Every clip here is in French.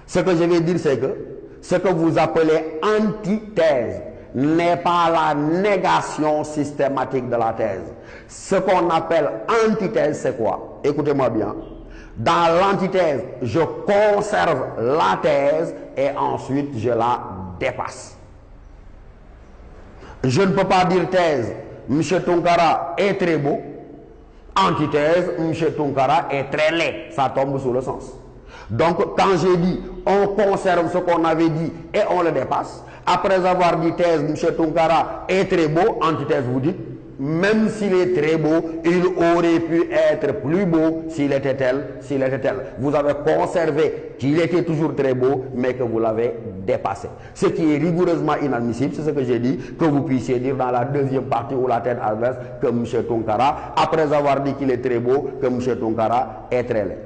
Ce que je vais dire, c'est que ce que vous appelez antithèse n'est pas la négation systématique de la thèse. Ce qu'on appelle antithèse, c'est quoi? Écoutez-moi bien. Dans l'antithèse, je conserve la thèse et ensuite je la dépasse. Je ne peux pas dire thèse, M. Tounkara est très beau. Antithèse, M. Tounkara est très laid. Ça tombe sous le sens. Donc, quand j'ai dit, on conserve ce qu'on avait dit et on le dépasse, après avoir dit thèse, M. Tounkara est très beau, antithèse, vous dites, même s'il est très beau, il aurait pu être plus beau s'il était tel, s'il était tel. Vous avez conservé qu'il était toujours très beau, mais que vous l'avez dépassé. Ce qui est rigoureusement inadmissible, c'est ce que j'ai dit, que vous puissiez dire dans la deuxième partie ou la tête adverse que M. Tounkara, après avoir dit qu'il est très beau, que M. Tounkara est très laid.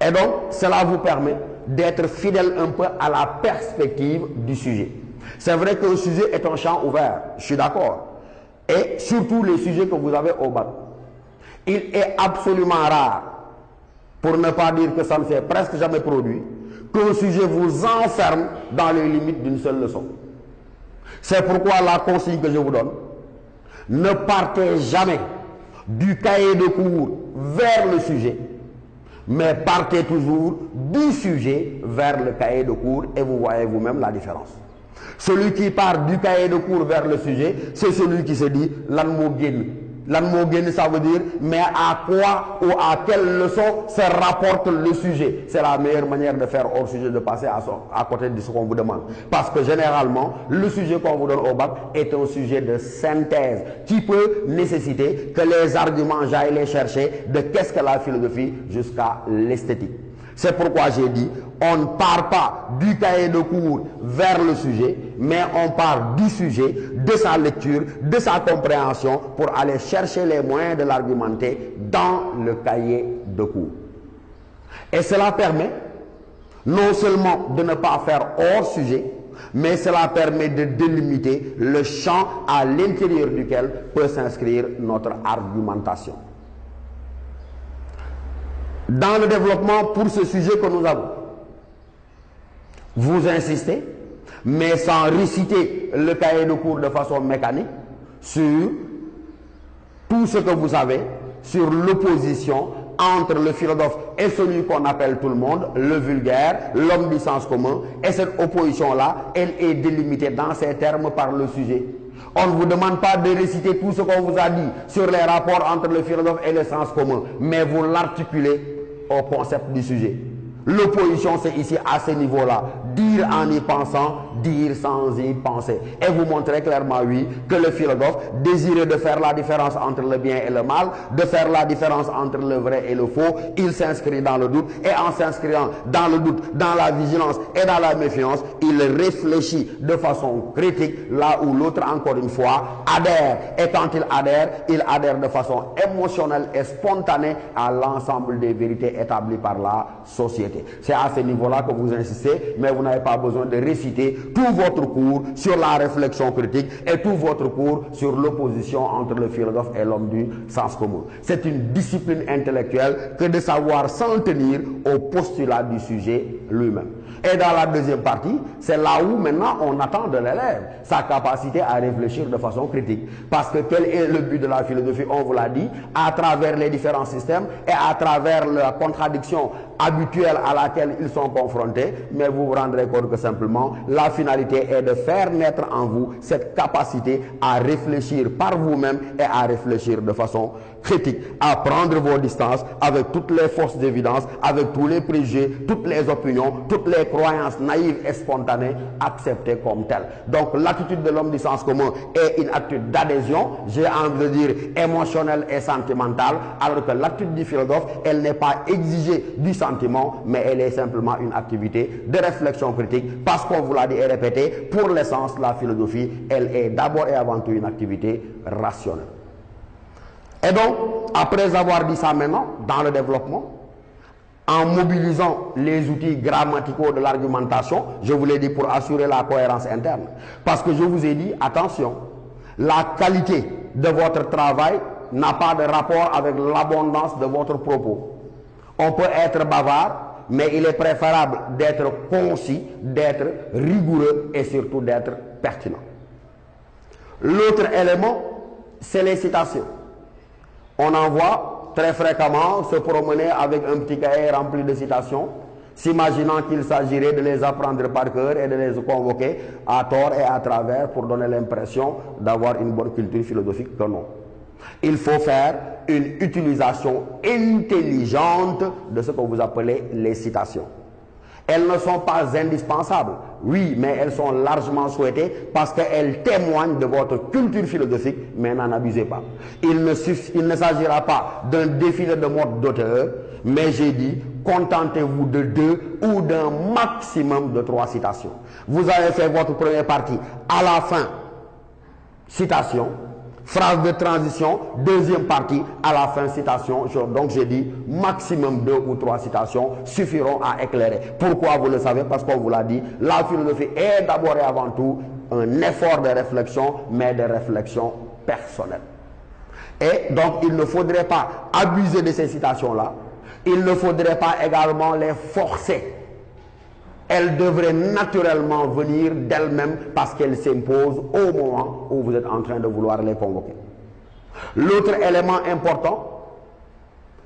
Et donc, cela vous permet d'être fidèle un peu à la perspective du sujet. C'est vrai que le sujet est un champ ouvert, je suis d'accord. Et surtout les sujets que vous avez au bac. Il est absolument rare, pour ne pas dire que ça ne s'est presque jamais produit, qu'un sujet vous enferme dans les limites d'une seule leçon. C'est pourquoi la consigne que je vous donne, ne partez jamais du cahier de cours vers le sujet, mais partez toujours du sujet vers le cahier de cours et vous voyez vous-même la différence. Celui qui part du cahier de cours vers le sujet, c'est celui qui se dit lan mo génn. Lan mo génn, ça veut dire mais à quoi ou à quelle leçon se rapporte le sujet. C'est la meilleure manière de faire hors sujet, de passer à côté de ce qu'on vous demande. Parce que généralement, le sujet qu'on vous donne au bac est un sujet de synthèse qui peut nécessiter que les arguments j'aille les chercher de qu'est-ce que la philosophie jusqu'à l'esthétique. C'est pourquoi j'ai dit, on ne part pas du cahier de cours vers le sujet, mais on part du sujet, de sa lecture, de sa compréhension, pour aller chercher les moyens de l'argumenter dans le cahier de cours. Et cela permet non seulement de ne pas faire hors sujet, mais cela permet de délimiter le champ à l'intérieur duquel peut s'inscrire notre argumentation. Dans le développement pour ce sujet que nous avons, vous insistez, mais sans réciter le cahier de cours de façon mécanique, sur tout ce que vous savez, sur l'opposition entre le philosophe et celui qu'on appelle tout le monde, le vulgaire, l'homme du sens commun, et cette opposition-là, elle est délimitée dans ces termes par le sujet. On ne vous demande pas de réciter tout ce qu'on vous a dit sur les rapports entre le philosophe et le sens commun, mais vous l'articulez au concept du sujet. L'opposition, c'est ici à ce niveau-là. Dire en y pensant, dire sans y penser. Et vous montrez clairement, oui, que le philosophe désirait de faire la différence entre le bien et le mal, de faire la différence entre le vrai et le faux. Il s'inscrit dans le doute, et en s'inscrivant dans le doute, dans la vigilance et dans la méfiance, il réfléchit de façon critique, là où l'autre, encore une fois, adhère. Et quand il adhère de façon émotionnelle et spontanée à l'ensemble des vérités établies par la société. C'est à ce niveau-là que vous insistez, mais vous n'avez pas besoin de réciter tout votre cours sur la réflexion critique et tout votre cours sur l'opposition entre le philosophe et l'homme du sens commun. C'est une discipline intellectuelle que de savoir s'en tenir au postulat du sujet lui-même. Et dans la deuxième partie, c'est là où maintenant on attend de l'élève sa capacité à réfléchir de façon critique. Parce que quel est le but de la philosophie? On vous l'a dit, à travers les différents systèmes et à travers la contradiction habituelle à laquelle ils sont confrontés, mais vous vous rendrez compte que simplement la finalité est de faire naître en vous cette capacité à réfléchir par vous-même et à réfléchir de façon critique, à prendre vos distances avec toutes les fausses évidences, avec tous les préjugés, toutes les opinions, toutes les croyances naïves et spontanées acceptées comme telles. Donc l'attitude de l'homme du sens commun est une attitude d'adhésion, j'ai envie de dire émotionnelle et sentimentale, alors que l'attitude du philosophe, elle n'est pas exigée du sentiment, mais elle est simplement une activité de réflexion critique, parce qu'on vous l'a dit et répété, pour l'essence, la philosophie, elle est d'abord et avant tout une activité rationnelle. Et donc, après avoir dit ça maintenant, dans le développement, en mobilisant les outils grammaticaux de l'argumentation, je vous l'ai dit pour assurer la cohérence interne, parce que je vous ai dit, attention, la qualité de votre travail n'a pas de rapport avec l'abondance de votre propos. On peut être bavard mais il est préférable d'être concis, d'être rigoureux et surtout d'être pertinent. L'autre élément, c'est les citations. On en voit très fréquemment se promener avec un petit cahier rempli de citations, s'imaginant qu'il s'agirait de les apprendre par cœur et de les convoquer à tort et à travers pour donner l'impression d'avoir une bonne culture philosophique que non. Il faut faire une utilisation intelligente de ce que vous appelez les citations. Elles ne sont pas indispensables, oui, mais elles sont largement souhaitées parce qu'elles témoignent de votre culture philosophique, mais n'en abusez pas. Il ne s'agira pas d'un défilé de modes d'auteur, mais j'ai dit, contentez-vous de 2 ou d'un maximum de 3 citations. Vous avez fait votre première partie, à la fin, citation, phrase de transition, deuxième partie, à la fin, citation. Donc j'ai dit, maximum 2 ou 3 citations suffiront à éclairer. Pourquoi vous le savez? Parce qu'on vous l'a dit, la philosophie est d'abord et avant tout un effort de réflexion, mais de réflexion personnelle. Et donc il ne faudrait pas abuser de ces citations-là. Il ne faudrait pas également les forcer. Elles devraient naturellement venir d'elles-mêmes parce qu'elles s'imposent au moment où vous êtes en train de vouloir les convoquer. L'autre élément important,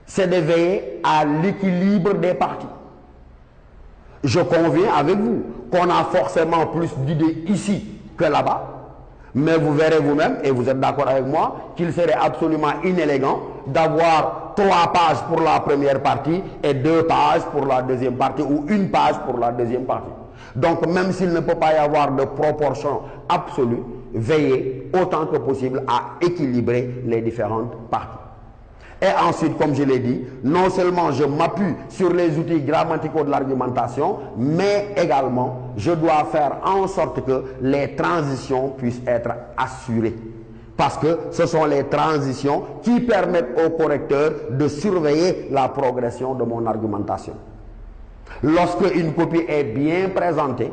c'est de veiller à l'équilibre des parties. Je conviens avec vous qu'on a forcément plus d'idées ici que là-bas, mais vous verrez vous-même, et vous êtes d'accord avec moi, qu'il serait absolument inélégant d'avoir 3 pages pour la première partie et 2 pages pour la deuxième partie ou 1 page pour la deuxième partie. Donc même s'il ne peut pas y avoir de proportion absolue, veillez autant que possible à équilibrer les différentes parties. Et ensuite, comme je l'ai dit, non seulement je m'appuie sur les outils grammaticaux de l'argumentation, mais également je dois faire en sorte que les transitions puissent être assurées. Parce que ce sont les transitions qui permettent au correcteur de surveiller la progression de mon argumentation. Lorsque une copie est bien présentée,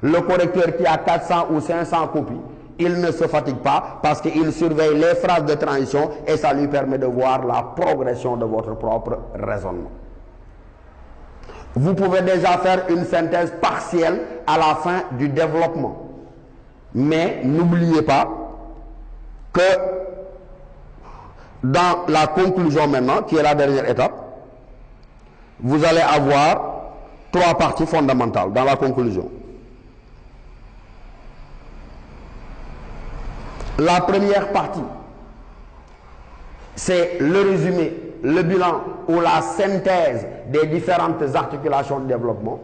le correcteur qui a 400 ou 500 copies, il ne se fatigue pas parce qu'il surveille les phrases de transition et ça lui permet de voir la progression de votre propre raisonnement. Vous pouvez déjà faire une synthèse partielle à la fin du développement. Mais n'oubliez pas que dans la conclusion maintenant, qui est la dernière étape, vous allez avoir 3 parties fondamentales dans la conclusion. La première partie, c'est le résumé, le bilan ou la synthèse des différentes articulations de développement.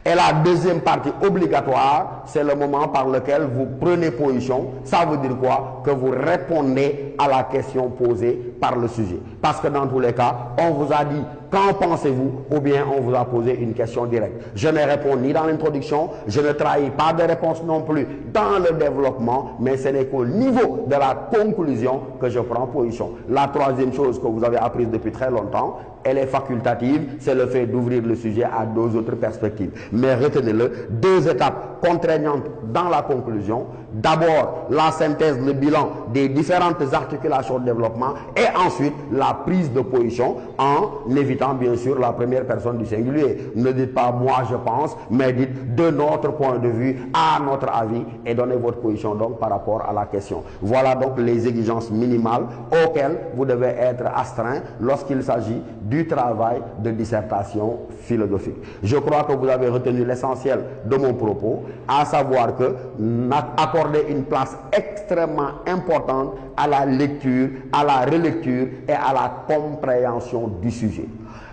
Et la deuxième partie obligatoire, c'est le moment par lequel vous prenez position. Ça veut dire quoi? Que vous répondez à la question posée par le sujet. Parce que dans tous les cas, on vous a dit qu'en pensez-vous, ou bien on vous a posé une question directe. Je ne réponds ni dans l'introduction, je ne trahis pas de réponse non plus dans le développement, mais ce n'est qu'au niveau de la conclusion que je prends position. La troisième chose que vous avez apprise depuis très longtemps, elle est facultative, c'est le fait d'ouvrir le sujet à 2 autres perspectives. Mais retenez-le, 2 étapes contraignantes dans la conclusion. D'abord, la synthèse, le bilan des différentes articulations de développement et ensuite la prise de position en évitant bien sûr la première personne du singulier. Ne dites pas moi je pense, mais dites de notre point de vue, à notre avis et donnez votre position donc par rapport à la question. Voilà donc les exigences minimales auxquelles vous devez être astreint lorsqu'il s'agit du travail de dissertation philosophique. Je crois que vous avez retenu l'essentiel de mon propos, à savoir que accorder une place extrêmement importante à la lecture, à la relecture et à la compréhension du sujet.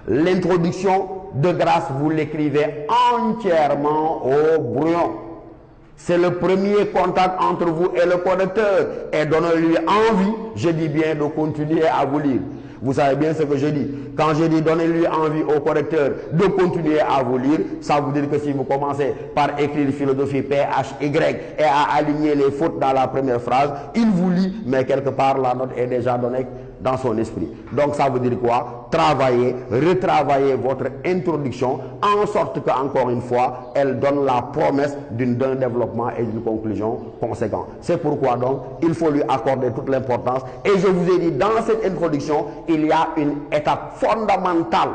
L'introduction, de grâce, vous l'écrivez entièrement au brouillon. C'est le premier contact entre vous et le correcteur. Et donnez-lui envie, je dis bien, de continuer à vous lire. Vous savez bien ce que je dis. Quand je dis donnez-lui envie au correcteur de continuer à vous lire, ça veut dire que si vous commencez par écrire philosophie PHY et à aligner les fautes dans la première phrase, il vous lit, mais quelque part la note est déjà donnée dans son esprit. Donc ça veut dire quoi? Travaillez, retravaillez votre introduction en sorte que, encore une fois, elle donne la promesse d'un développement et d'une conclusion conséquente. C'est pourquoi donc il faut lui accorder toute l'importance. Et je vous ai dit, dans cette introduction, il y a une étape fondamentale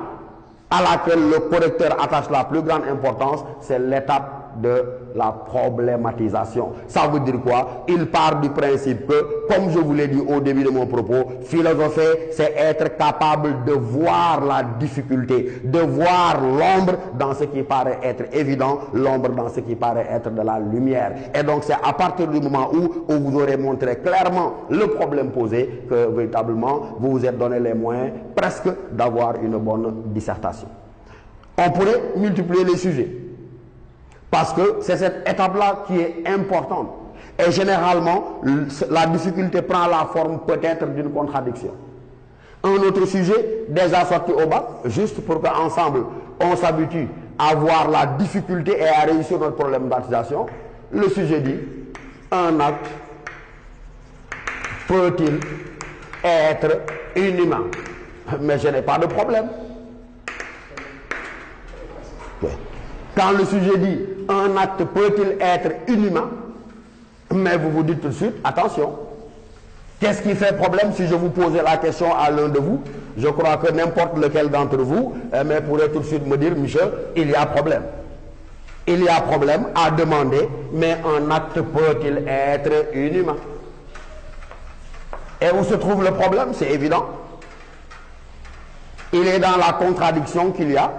à laquelle le correcteur attache la plus grande importance, c'est l'étape de la problématisation. Ça veut dire quoi? Il part du principe que, comme je vous l'ai dit au début de mon propos, philosopher, c'est être capable de voir la difficulté, de voir l'ombre dans ce qui paraît être évident, l'ombre dans ce qui paraît être de la lumière. Et donc c'est à partir du moment où vous aurez montré clairement le problème posé que véritablement vous vous êtes donné les moyens presque d'avoir une bonne dissertation. On pourrait multiplier les sujets. Parce que c'est cette étape-là qui est importante. Et généralement, la difficulté prend la forme peut-être d'une contradiction. Un autre sujet, déjà sorti au bac, juste pour qu'ensemble, on s'habitue à voir la difficulté et à réussir notre problème d'articulation. Le sujet dit, un acte peut-il être inhumain? Mais je n'ai pas de problème. Quand le sujet dit un acte peut-il être inhumain, mais vous vous dites tout de suite, attention, qu'est-ce qui fait problème si je vous posais la question à l'un de vous? Je crois que n'importe lequel d'entre vous mais pourrait tout de suite me dire, monsieur, il y a problème. Il y a problème à demander, mais un acte peut-il être inhumain? Et où se trouve le problème? C'est évident. Il est dans la contradiction qu'il y a.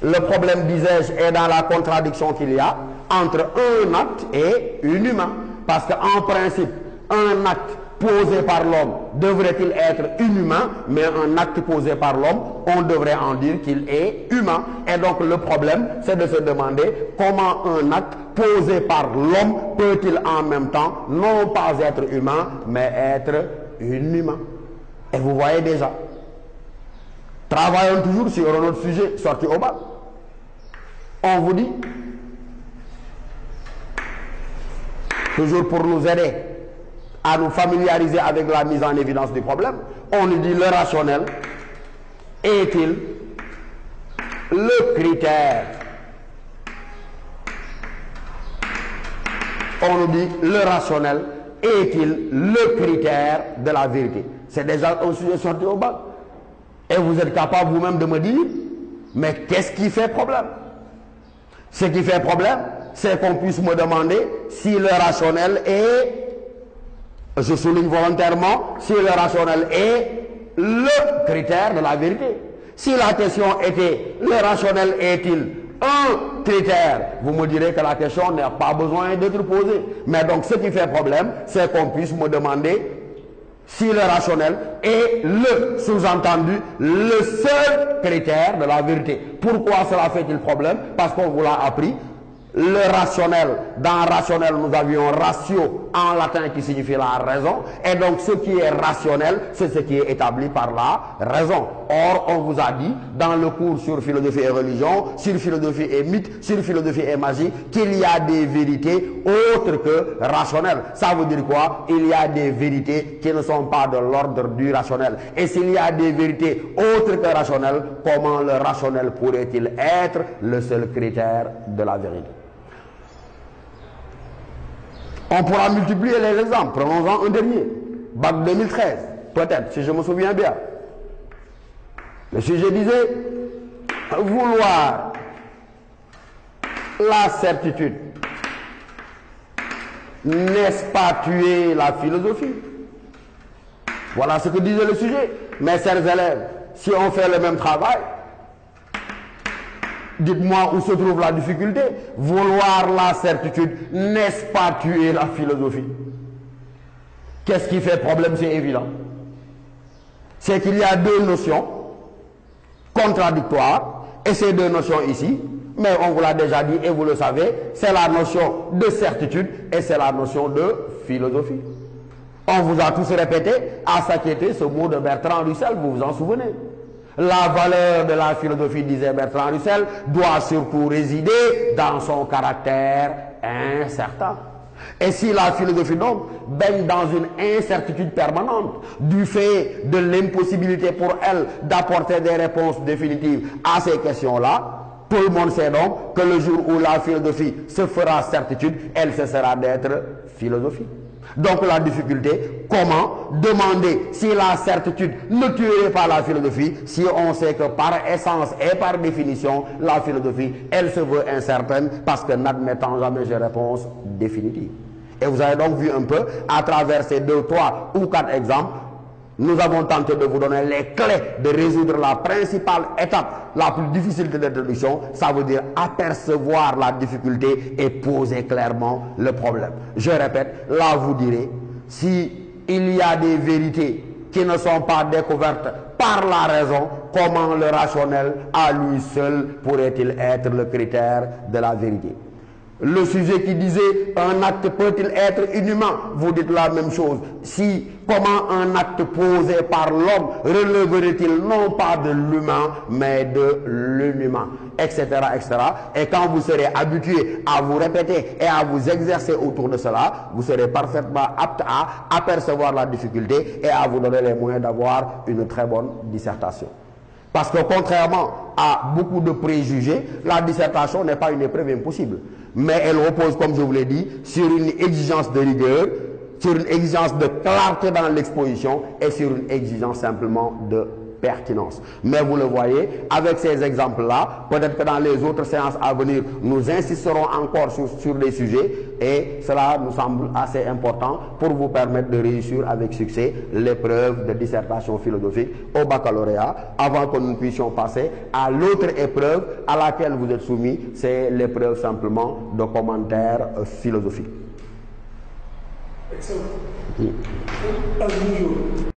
Le problème, disais-je, est dans la contradiction qu'il y a entre un acte et inhumain. Parce qu'en principe, un acte posé par l'homme devrait-il être inhumain, mais un acte posé par l'homme, on devrait en dire qu'il est humain. Et donc le problème, c'est de se demander comment un acte posé par l'homme peut-il en même temps non pas être humain, mais être inhumain. Et vous voyez déjà. Travaillons toujours sur un autre sujet sorti au bac. On vous dit, toujours pour nous aider à nous familiariser avec la mise en évidence du problème, on nous dit le rationnel est-il le critère? On nous dit le rationnel est-il le critère de la vérité? C'est déjà un sujet sorti au bac. Et vous êtes capable vous-même de me dire, mais qu'est-ce qui fait problème? Ce qui fait problème, c'est qu'on puisse me demander si le rationnel est, je souligne volontairement, si le rationnel est le critère de la vérité. Si la question était, le rationnel est-il un critère, vous me direz que la question n'a pas besoin d'être posée. Mais donc ce qui fait problème, c'est qu'on puisse me demander si le rationnel est le, sous-entendu, le seul critère de la vérité. Pourquoi cela fait-il problème? Parce qu'on vous l'a appris. Le rationnel, dans rationnel, nous avions ratio en latin qui signifie la raison. Et donc ce qui est rationnel, c'est ce qui est établi par la raison. Or, on vous a dit, dans le cours sur philosophie et religion, sur philosophie et mythe, sur philosophie et magie, qu'il y a des vérités autres que rationnelles. Ça veut dire quoi? Il y a des vérités qui ne sont pas de l'ordre du rationnel. Et s'il y a des vérités autres que rationnelles, comment le rationnel pourrait-il être le seul critère de la vérité? On pourra multiplier les exemples. Prenons-en un dernier. Bac 2013, peut-être, si je me souviens bien. Le sujet disait, vouloir la certitude, n'est-ce pas tuer la philosophie? Voilà ce que disait le sujet. Mes chers élèves, si on fait le même travail, dites-moi où se trouve la difficulté. Vouloir la certitude, n'est-ce pas tuer la philosophie? Qu'est-ce qui fait problème? C'est évident. C'est qu'il y a deux notions contradictoires, et ces deux notions ici, mais on vous l'a déjà dit et vous le savez, c'est la notion de certitude et c'est la notion de philosophie. On vous a tous répété, à s'inquiéter, ce mot de Bertrand Russell, vous vous en souvenez? La valeur de la philosophie, disait Bertrand Russell, doit surtout résider dans son caractère incertain. Et si la philosophie donc baigne dans une incertitude permanente du fait de l'impossibilité pour elle d'apporter des réponses définitives à ces questions-là, tout le monde sait donc que le jour où la philosophie se fera certitude, elle cessera d'être philosophie. Donc la difficulté, comment demander si la certitude ne tuerait pas la philosophie, si on sait que par essence et par définition, la philosophie, elle se veut incertaine parce que n'admettant jamais de réponse définitive. Et vous avez donc vu un peu, à travers ces 2, 3 ou 4 exemples, nous avons tenté de vous donner les clés de résoudre la principale étape, la plus difficile de l'introduction, ça veut dire apercevoir la difficulté et poser clairement le problème. Je répète, là vous direz, si il y a des vérités qui ne sont pas découvertes par la raison, comment le rationnel à lui seul pourrait-il être le critère de la vérité? Le sujet qui disait un acte peut-il être inhumain, vous dites la même chose. Si, comment un acte posé par l'homme releverait-il non pas de l'humain, mais de l'inhumain, etc., etc. Et quand vous serez habitué à vous répéter et à vous exercer autour de cela, vous serez parfaitement apte à apercevoir la difficulté et à vous donner les moyens d'avoir une très bonne dissertation. Parce que contrairement à beaucoup de préjugés, la dissertation n'est pas une épreuve impossible. Mais elle repose, comme je vous l'ai dit, sur une exigence de rigueur, sur une exigence de clarté dans l'exposition et sur une exigence simplement de pertinence. Mais vous le voyez, avec ces exemples-là, peut-être que dans les autres séances à venir, nous insisterons encore sur des sujets et cela nous semble assez important pour vous permettre de réussir avec succès l'épreuve de dissertation philosophique au baccalauréat avant que nous puissions passer à l'autre épreuve à laquelle vous êtes soumis, c'est l'épreuve simplement de commentaires philosophiques. Excellent. As usual.